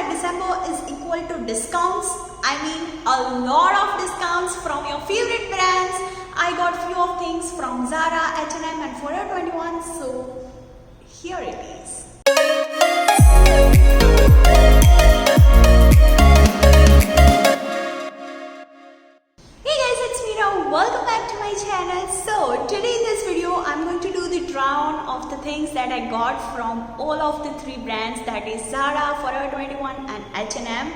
that December is equal to discounts. I mean a lot of discounts from your favorite brands. I got few of things from Zara, H&M and Forever 21. So here it is. Hey guys, it's Meera. Welcome back to my channel. So today in this video I'm going to do the try on of the things that I got from all of the three brands, that is Zara, Forever 21 and H&M.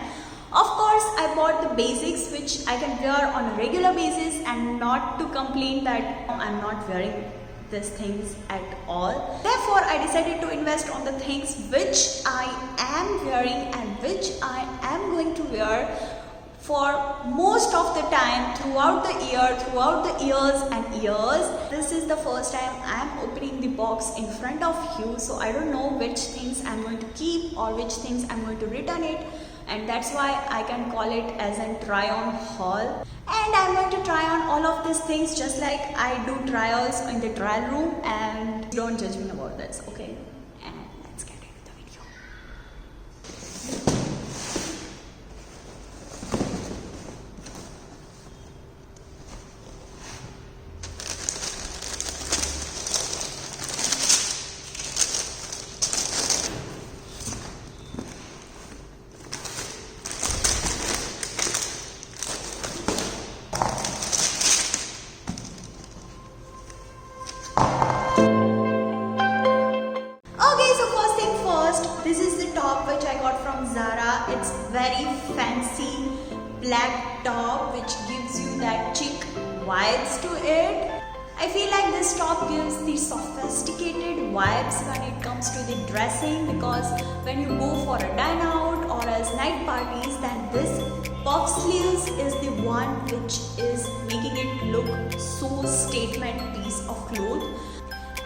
Of course, I bought the basics which I can wear on a regular basis and not to complain that I'm not wearing these things at all. Therefore, I decided to invest on the things which I am wearing and which I am going to wear for most of the time throughout the year, throughout the years and years. This is the first time I am opening the box in front of you, so I don't know which things I'm going to keep or which things I'm going to return it, and that's why I can call it as a try on haul. And I'm going to try on all of these things just like I do trials in the trial room, and don't judge me about this, okay? And let's get into the video. This is the top which I got from Zara. It's very fancy black top which gives you that chic vibes to it. I feel like this top gives the sophisticated vibes when it comes to the dressing, because when you go for a dine out or as night parties, then this puff sleeves is the one which is making it look so statement piece of cloth,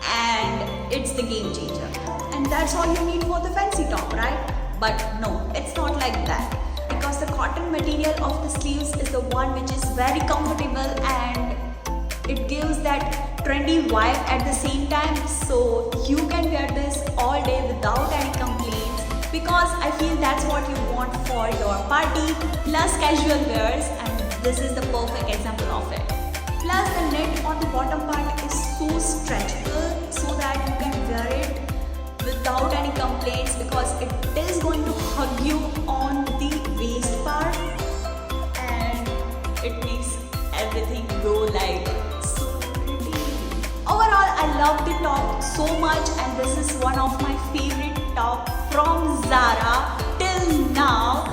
and it's the game changer. And that's all you need for the fancy top, right? But no, it's not like that, because the cotton material of the sleeves is the one which is very comfortable and it gives that trendy vibe at the same time. So you can wear this all day without any complaints, because I feel that's what you want for your party plus casual wears, and this is the perfect example of it. Plus the knit on the bottom part is so stretchable so that you can wear it without any complaints, because it is going to hug you on the waist part and it makes everything go like so pretty. Overall, I love the top so much, and this is one of my favorite top from Zara till now,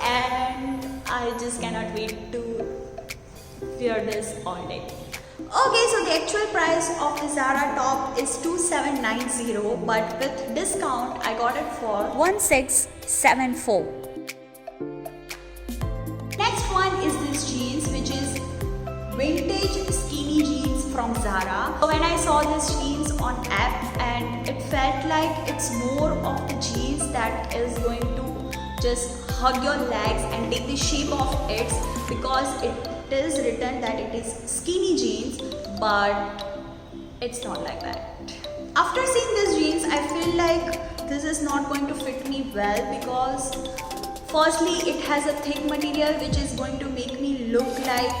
and I just cannot wait to wear this all day. Okay, so the actual price of the Zara top is 2790, but with discount I got it for 1674. Next one is this jeans, which is vintage skinny jeans from Zara. So when I saw this jeans on app, and it felt like it's more of the jeans that is going to just hug your legs and take the shape of it, because it is written that it is skinny jeans, but it's not like that. After seeing this jeans, I feel like this is not going to fit me well, because firstly it has a thick material which is going to make me look like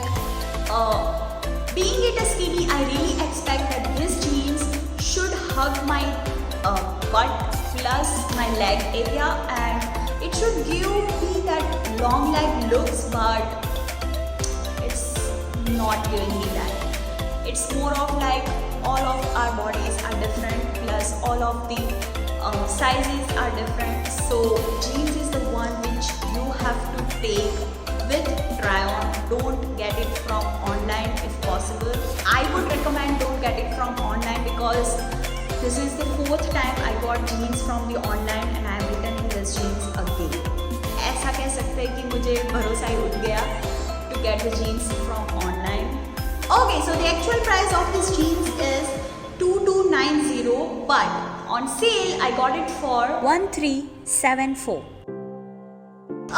being it a skinny, I really expect that this jeans should hug my butt plus my leg area, and it should give me that long leg looks, but not giving me that. It's more of like all of our bodies are different, plus all of the sizes are different. So jeans is the one which you have to take with try on. Don't get it from online if possible. I would recommend don't get it from online, because this is the 4th time I got jeans from the online and I am returning this jeans again. ऐसा कह सकते हैं कि मुझे भरोसा ही उठ गया to get the jeans from online. Okay, so the actual price of this jeans is 2290, but on sale I got it for 1374.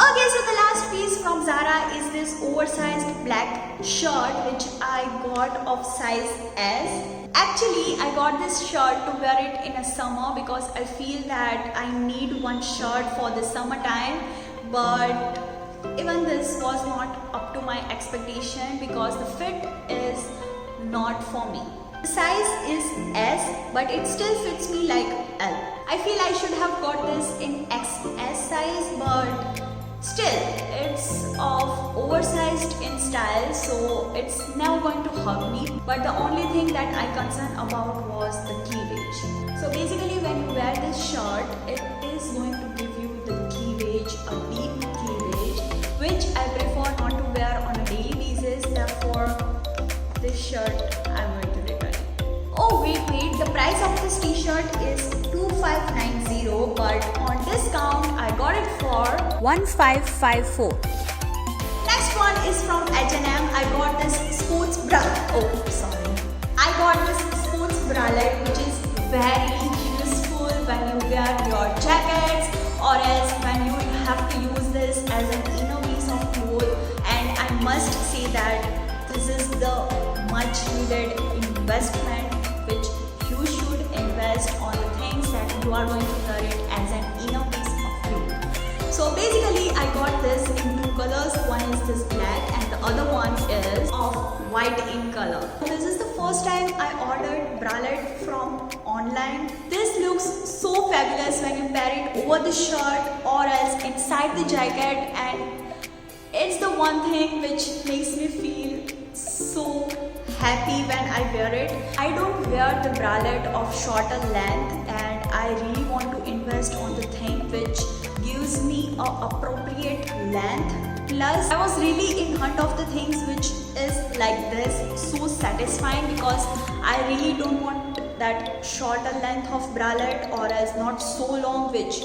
Okay, so the last piece from Zara is this oversized black shirt which I got of size S. Actually, I got this shirt to wear it in a summer because I feel that I need one shirt for the summertime, but even this was not up to my expectation because the fit is not for me. The size is S, but it still fits me like L. I feel I should have got this in XS size, but still, it's of oversized in style, so it's never going to hug me. But the only thing that I concerned about was the cleavage. So basically, when you wear this shirt, it is going to give you the cleavage, a deep cleavage, which I prefer not to wear on a daily basis. Therefore, this shirt I'm going to return. Oh wait, the price of this t-shirt is 2590, but on discount I got it for 1554. Next one is from H&M. I got this sports bra. I got this sports bralette which is very useful when you wear your jackets, or else when you have to use this as an inner piece of clothes. And I must say that this is the much needed investment which you should invest on the things that you are going to wear it as an inner piece of clothes. So basically I got this in two colors. One is this black and the other one is of white in color. This is the first time I ordered bralette from online. This looks so fabulous when you pair it over the shirt or else inside the jacket, and it's the one thing which makes me feel so happy when I wear it. I don't wear the bralette of shorter length, and I really want to invest on the thing which gives me a appropriate length. Plus, I was really in hunt of the things which is like this, so satisfying, because I really don't want that shorter length of bralette or else not so long which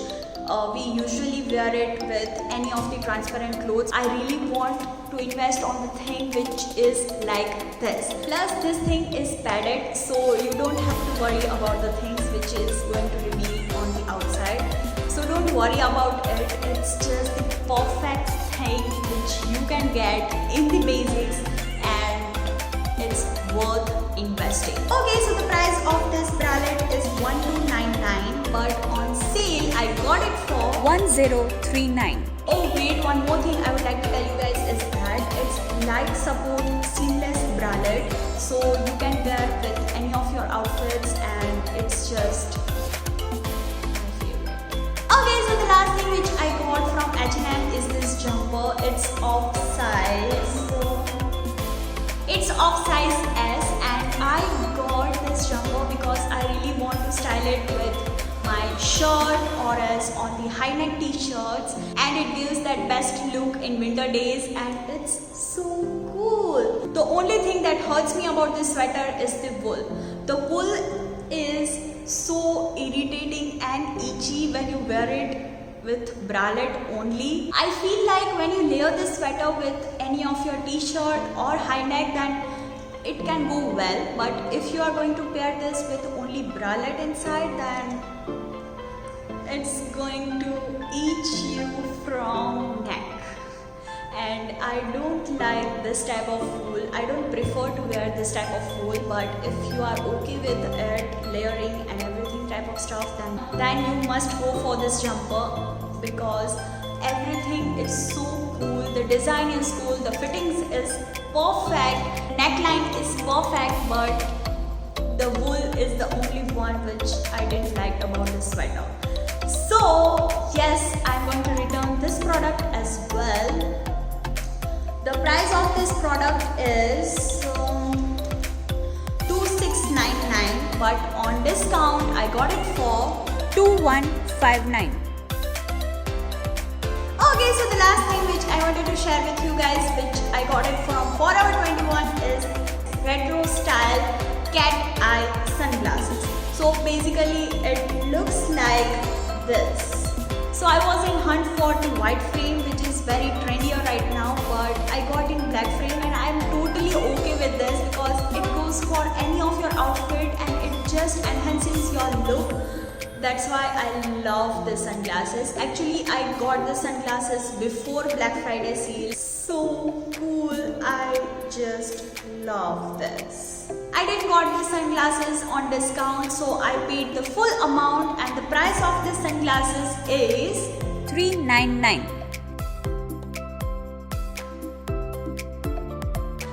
we usually wear it with any of the transparent clothes. I really want to invest on the thing which is like this. Plus this thing is padded, so you don't have to worry about the things which is going to reveal on the outside. So don't worry about it. It's just the perfect thing which you can get in the basics, and it's worth investing. Okay, so the price of this bralette is 1299, but on sale I got it for 1039. Oh wait, one more thing I would like to tell you guys is that it's light support seamless bralette, so you can wear it with any of your outfits, and it's just my favorite. Okay, so the last thing which I got from H&M is this jumper. It's of size S, and I got this jumper because I really want to style it with my shirt or else on the high neck t-shirts, and it gives that best look in winter days, and it's so cool. The only thing that hurts me about this sweater is the wool. The wool is so irritating and itchy when you wear it with bralette only. I feel like when you layer this sweater with any of your t-shirt or high neck, then it can go well, but if you are going to pair this with only bralette inside, then it's going to itch you from neck, and I don't like this type of wool. I don't prefer to wear this type of wool, but if you are okay with it, layering and everything type of stuff, then you must go for this jumper, because everything is so cool. The design is cool, the fittings is perfect, neckline is perfect, but the wool is the only one which I didn't like about this sweater. So yes, I'm going to return this product as well. The price of this product is 2699, but on discount I got it for 2159. Okay, so the last thing which I wanted to share with you guys, which I got it from Forever 21, is retro style cat eye sunglasses. So basically it looks like this. So I was in hunt for the white frame, which is very trendy right now, but I got in black frame, and I'm totally okay with this because it goes for any of your outfit and it just enhances your look. That's why I love the sunglasses. Actually, I got the sunglasses before Black Friday sale. So cool. I just love this. I didn't got the sunglasses on discount, so I paid the full amount, and the price of the sunglasses is $399.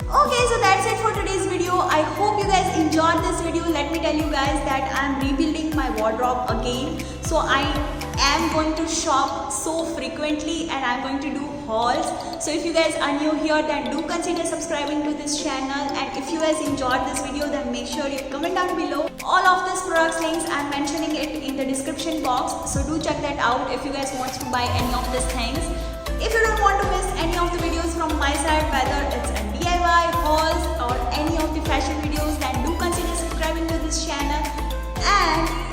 Okay, so that's it for today's video. I hope you guys enjoyed this video. Let me tell you guys that I'm rebuilding my wardrobe again. So I am going to shop so frequently and I'm going to do hauls. So if you guys are new here, then do consider subscribing to this channel. And if you guys enjoyed this video, then make sure you comment down below. All of these products links, I'm mentioning it in the description box. So do check that out if you guys want to buy any of these things. If you don't want to miss any of the videos from my side, whether it's a DIY, hauls or any of the fashion videos, then do consider subscribing to this channel. And